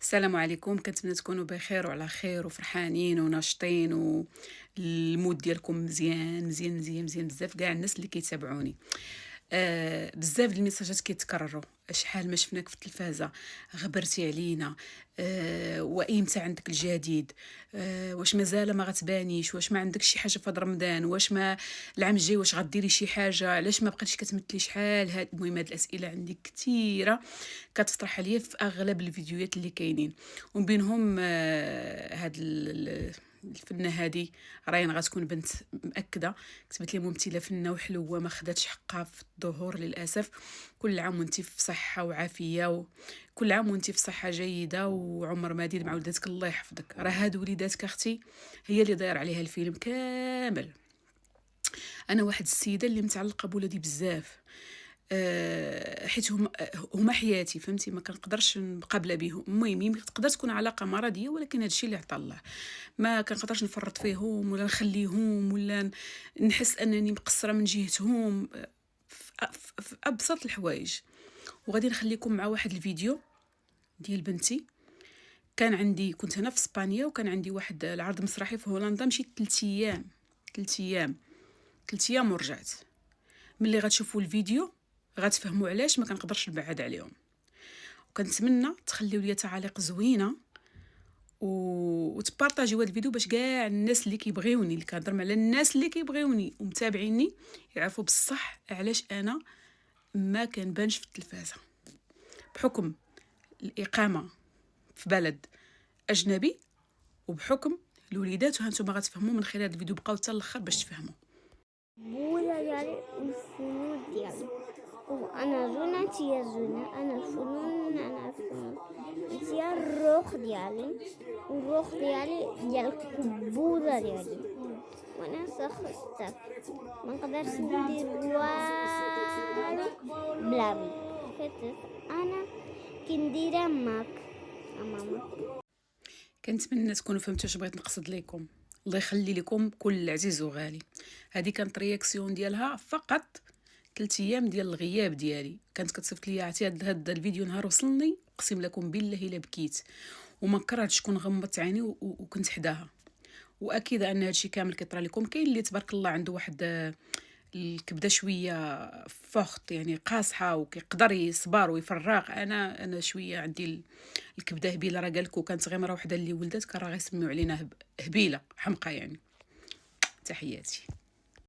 السلام عليكم، كنتمنى تكونوا بخير وعلى خير وفرحانين وناشطين والمود ديالكم مزيان مزيان مزيان مزيان بزاف كاع الناس اللي كيتابعوني. بزاف ديال الميساجات كيتكرروا، شحال ما شفناك في التلفازه، غبرتي علينا. وايمتى عندك الجديد؟ واش مازال ما غتبانيش؟ واش ما عندك شي حاجه في هاد رمضان؟ واش ما العام الجاي واش غديري شي حاجه؟ علاش ما بقيتيش كتمثلي شحال؟ المهم هاد الاسئله عندي كثيره كتطرح عليا في اغلب الفيديوهات اللي كاينين، ومن بينهم هاد الفنه هادي راين غتكون بنت مأكده، كتبت لي ممثله فنه وحلوه ما خداتش حقها في الظهور للاسف. كل عام وانت في صحه وعافيه، وكل عام وانت في صحه جيده وعمر مديد مع ولدتك الله يحفظك. راه هاد وليداتك اختي هي اللي داير عليها الفيلم كامل. انا واحد السيده اللي متعلقه بولادي بزاف، حيت هما حياتي، فهمتي؟ ما كنقدرش نبقى بلا بيهم. المهم يمكن تقدر تكون علاقه مرضيه، ولكن هادشي اللي عطا الله. ما كنقدرش نفرط فيهم ولا نخليهم ولا نحس انني مقصره من جهتهم، في ابسط الحوايج. وغادي نخليكم مع واحد الفيديو ديال بنتي. كنت هنا في اسبانيا، وكان عندي واحد العرض مسرحي في هولندا، مشيت 3 ايام. 3 ايام 3 ايام ورجعت. ملي غتشوفوا الفيديو غتفهموا علاش ما كنقدرش نبعد عليهم. وكنتمنى تخليو لي تعاليق زوينه وتبارطاجيو هذا الفيديو باش كاع الناس اللي كيبغيوني، اللي كنهضر على الناس اللي كيبغيوني ومتابعيني، يعرفوا بصح علاش انا ما كنبانش في التلفازه، بحكم الاقامه في بلد اجنبي، وبحكم الوليدات. وهانتوما غتفهموا من خلال هذا الفيديو، بقاو حتى الاخر باش تفهموا. بولا ديالي والفنون ديالي، وانا زونا انتيا زونا، انا الفنون انا الفنون، انتيا الروح ديالي والروح ديالي ديال الكبوله ديالي، وانا شخصتك ما نقدرش ندير والو بلا بيك، حيت انا كنديرها معاك ماما. كنتمنى تكونوا فهمتوا اش بغيت نقصد لكم. الله يخلي لكم كل عزيز وغالي. هذه كانت رياكسيون ديالها فقط 3 ايام ديال الغياب ديالي. كانت كتصيفط لي عرفتي هذا الفيديو نهار وصلني، اقسم لكم بالله الا بكيت وما كرهتش شكون غمضت عيني وكنت حداها. واكيد ان هادشي كامل كيطرى لكم. كاين اللي تبارك الله عنده واحد الكبده شويه فخط، يعني قاصحه وكيقدر يصبر ويفرغ. انا شويه عندي الكبده هبيله. راه قال لكم كانت غير مره وحده اللي ولدت كان راه غيسميو علينا هبيله حمقى يعني. تحياتي.